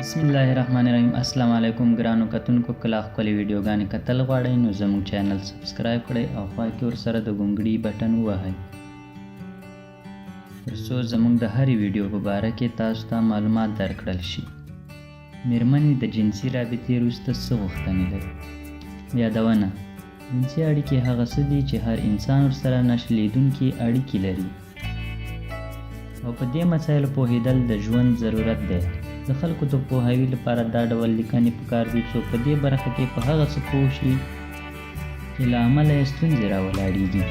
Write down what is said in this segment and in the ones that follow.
بسم الله الرحمن الرحیم. السلام علیکم ګرانو کتونکو. کله خپل ویډیوګانې کتل غواړئ نو زموږ چینل سبسکرایب کړئ او خوا کې ورسره د غونګړي بټن ووهئ ترڅو زموږ د هرې ویډیو په باره کې تاسو ته معلومات درکړل شي. میرمنې د جنسي رابطې وروسته څه غوښتنې لري؟ یادونه: جنسي اړیکې هغه څه دي چې هر انسان ورسره نښلیدونکې اړیکې لري او په دې مسایلو پوهېدل د ژوند ضرورت دی. د خلکو د پوهاوي لپاره دا ډول لیکنې پکار دي څو په دې برخه کې په هغه څه پوه شي چې له امله یې ستونزې راولاړېږي.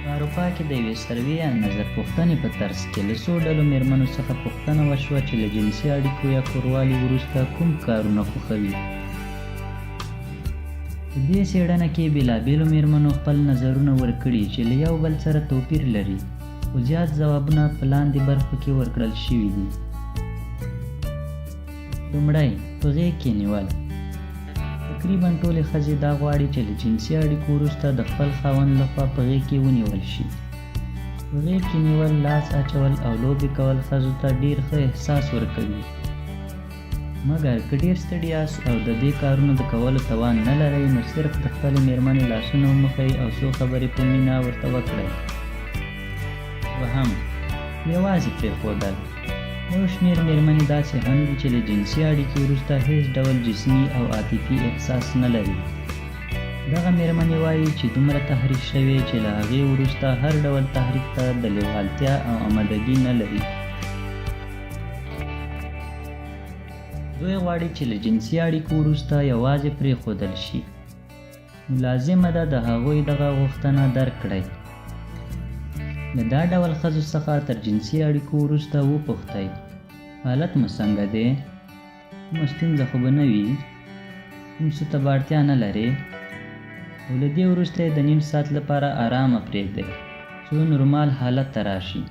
په اروپا کې د یوې سروې یا نظر پوښتنې په ترڅ کې له څو ډلو میرمنو څخه پوښتنه وشوه چې له جنسي اړیکو یا کوروالي وروسته کوم کارونه خوښوي. په دې څېړنه کې بېلابېلو میرمنو خپل نظرونه ورکړي چې له یو بل سره توپیر لري، خو زیات ځوابونه په لاندې برخو کې ورکړل شوي دي. لومړی: په غېږ کې نیول. تقریبا ټولې ښځې دا غواړي چې له جنسي اړیکو وروسته د خپل خاوند لخوا په غېږ کې ونیول شي. په غېږ کې نیول، لاس اچول او لوبې کول ښځو ته ډېر ښه احساس ورکوي. مګر که ډېر ستړي یاست او د دې کارونو د کولو توان نه لرئ نو صرف د خپلې میرمنې لاسونه وموښئ او څو خبرې په مینه ورته وکړئ. دوهم: یوازې پرېښودل. یو شمېر میرمنې داسې هم دي چې له جنسي اړیکې وروسته هیڅ ډول جسمي او عاطفي احساس نه لري. دغه میرمنې وایي چې دومره تحریک شوې چې له هغې وروسته هر ډول تحریک ته د لیوالتیا او آمادګي نه لري. دوی غواړي چې له جنسي اړیکو وروسته یوازې پرېښودل شي. نو لازمه ده د هغوی دغه غوښتنه درک کړئ. له دا ډول ښځو څخه تر جنسي اړیکو وروسته وپوښتئ: حالت مو څنګه دی؟ کومه ستونزه خو به نه وي؟ کوم څه ته به اړتیا نه لرې؟ او له دې وروسته یې د نیم ساعت لپاره ارامه پرېږدئ څو نورمال حالت ته راشي.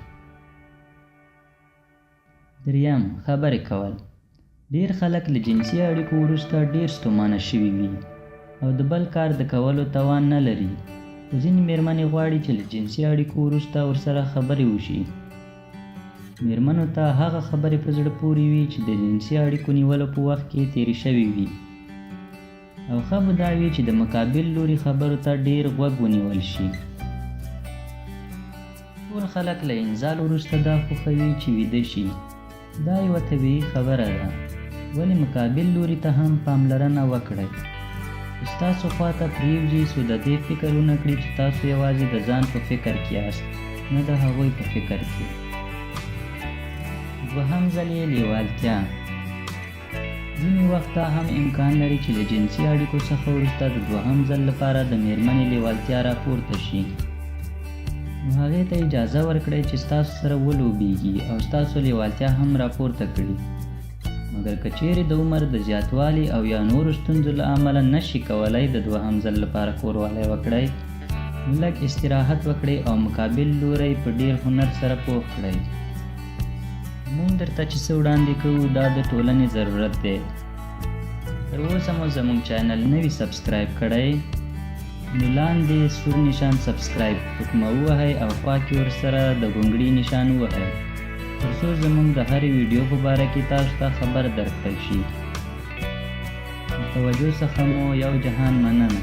دریم: خبرې کول. ډېر خلک له جنسي اړیکو وروسته ډېر ستومانه شوي وي او د بل کار د کولو توان نه لري. خو ځینې میرمنې غواړي چې له جنسي اړیکو وروسته ورسره خبرې وشي. میرمنو ته هغه خبرې په زړه پورې وي چې د جنسي اړیکو نیولو په وخت کې تېرې شوې وي، او ښه به دا وي چې د مقابل لوري خبرو ته ډېر غوږ ونیول شي. ټول خلک له انزال وروسته دا خوښوي چې ویده شي. دا یوه طبیعي خبره ده، ولې مقابل لوري ته هم پاملرنه وکړئ. ستاسو خواته پرېوځي څو د دې فکر ونه کړي چې تاسو یوازې د ځان په فکر کې یاست، نه د هغوی په فکر کې. دوهم ځل یې لیوالتیا. ځینې وخت دا هم امکان لري چې له جنسي اړیکو څخه وروسته د دوهم ځل لپاره د میرمنې لیوالتیا راپورته شي. نو هغې ته اجازه ورکړئ چې ستاسو سره ولوبېږي او ستاسو لیوالتیا هم راپورته کړي. مګر که چیرې د عمر د زیاتوالي او یا نورو ستونزو له امله نشي کولی د دوهم ځل لپاره کوروالی وکړئ، نو لږ استراحت وکړئ او مقابل لوری په ډېر هنر سره پوه کړئ. موږ درته چې څه وړاندې کوو دا د ټولنې ضرورت دی. تر اوسه مو زموږ چینل نه وي سبسکرایب کړی نو لاندې سور نشان سبسکرایب حکمه ووهئ او خوا کې ورسره د غونګړي نشان ووهئ ترڅو زموږ د هرې ویډیو په باره کې تاسو ته خبر درکړل شي. د توجه څخه مو یو جهان مننه.